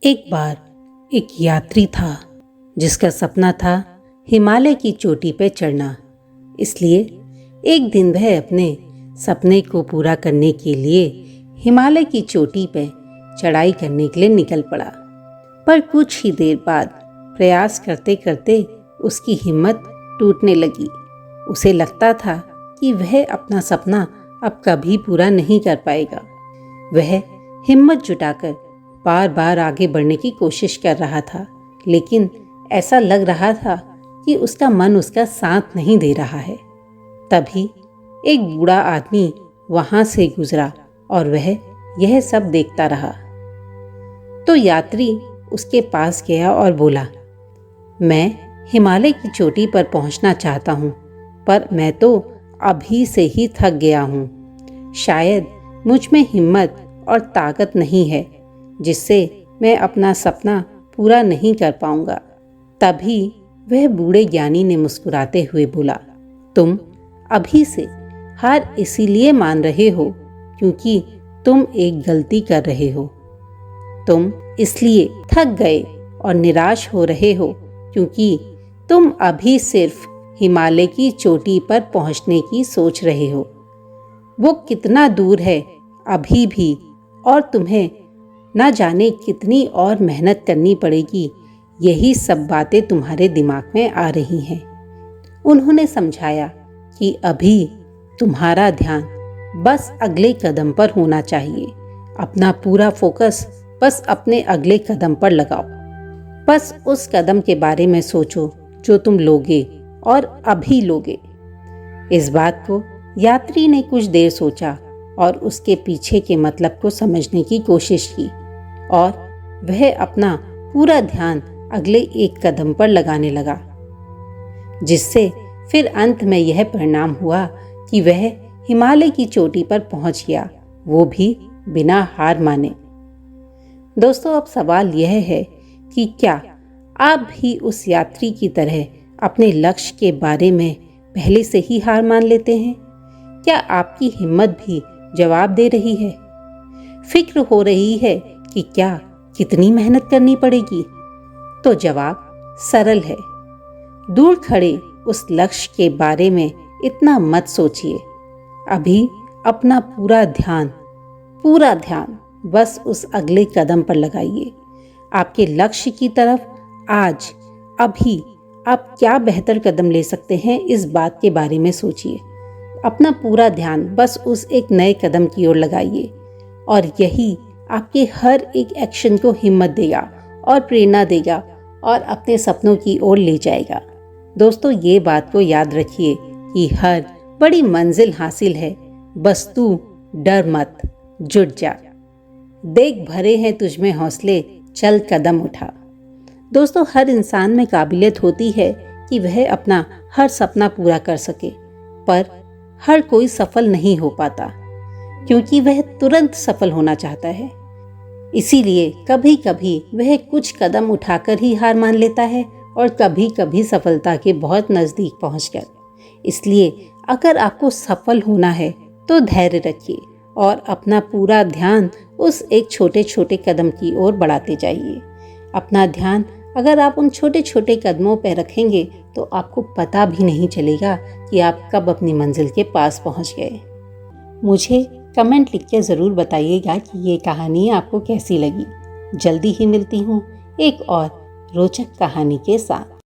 एक बार एक यात्री था जिसका सपना था हिमालय की चोटी पर चढ़ना। इसलिए एक दिन वह अपने सपने को पूरा करने के लिए हिमालय की चोटी पर चढ़ाई करने के लिए निकल पड़ा। पर कुछ ही देर बाद प्रयास करते करते उसकी हिम्मत टूटने लगी। उसे लगता था कि वह अपना सपना अब कभी पूरा नहीं कर पाएगा। वह हिम्मत जुटाकर बार बार आगे बढ़ने की कोशिश कर रहा था, लेकिन ऐसा लग रहा था कि उसका मन उसका साथ नहीं दे रहा है। तभी एक बूढ़ा आदमी वहां से गुजरा और वह यह सब देखता रहा। तो यात्री उसके पास गया और बोला, मैं हिमालय की चोटी पर पहुंचना चाहता हूं, पर मैं तो अभी से ही थक गया हूं। शायद मुझ में हिम्मत और ताकत नहीं है जिससे मैं अपना सपना पूरा नहीं कर पाऊंगा। तभी वह बूढ़े ज्ञानी ने मुस्कुराते हुए बोला, तुम अभी से हार इसीलिए मान रहे हो क्योंकि तुम एक गलती कर रहे हो। तुम इसलिए थक गए और निराश हो रहे हो क्योंकि तुम अभी सिर्फ हिमालय की चोटी पर पहुंचने की सोच रहे हो। वो कितना दूर है अभी भी, और तुम्हें ना जाने कितनी और मेहनत करनी पड़ेगी। यही सब बातें तुम्हारे दिमाग में आ रही हैं। उन्होंने समझाया कि अभी तुम्हारा ध्यान बस अगले कदम पर होना चाहिए। अपना पूरा फोकस बस अपने अगले कदम पर लगाओ। बस उस कदम के बारे में सोचो जो तुम लोगे और अभी लोगे। इस बात को यात्री ने कुछ देर सोचा और उसके पीछे के मतलब को समझने की कोशिश की, और वह अपना पूरा ध्यान अगले एक कदम पर लगाने लगा, जिससे फिर अंत में यह परिणाम हुआ कि वह हिमालय की चोटी पर पहुंच गया, वो भी बिना हार माने। दोस्तों, अब सवाल यह है कि क्या आप भी उस यात्री की तरह अपने लक्ष्य के बारे में पहले से ही हार मान लेते हैं? क्या आपकी हिम्मत भी जवाब दे रही है? फिक्र हो रही है कि क्या कितनी मेहनत करनी पड़ेगी? तो जवाब सरल है। दूर खड़े उस लक्ष्य के बारे में इतना मत सोचिए। अभी अपना पूरा ध्यान बस उस अगले कदम पर लगाइए। आपके लक्ष्य की तरफ आज अभी आप क्या बेहतर कदम ले सकते हैं, इस बात के बारे में सोचिए। अपना पूरा ध्यान बस उस एक नए कदम की ओर लगाइए, और यही आपके हर एक एक्शन को हिम्मत देगा और प्रेरणा देगा और अपने सपनों की ओर ले जाएगा। दोस्तों, ये बात को याद रखिए कि हर बड़ी मंजिल हासिल है, बस तू डर मत, जुट जा। देख भरे हैं तुझ में हौसले, चल कदम उठा। दोस्तों, हर इंसान में काबिलियत होती है कि वह अपना हर सपना पूरा कर सके, पर हर कोई सफल नहीं हो पाता क्योंकि वह तुरंत सफल होना चाहता है। इसीलिए कभी कभी वह कुछ कदम उठाकर ही हार मान लेता है, और कभी कभी सफलता के बहुत नज़दीक पहुंचकर। इसलिए अगर आपको सफल होना है तो धैर्य रखिए और अपना पूरा ध्यान उस एक छोटे छोटे कदम की ओर बढ़ाते जाइए। अपना ध्यान अगर आप उन छोटे छोटे कदमों पर रखेंगे तो आपको पता भी नहीं चलेगा कि आप कब अपनी मंजिल के पास पहुंच गए। मुझे कमेंट लिख के ज़रूर बताइएगा कि ये कहानी आपको कैसी लगी। जल्दी ही मिलती हूँ एक और रोचक कहानी के साथ।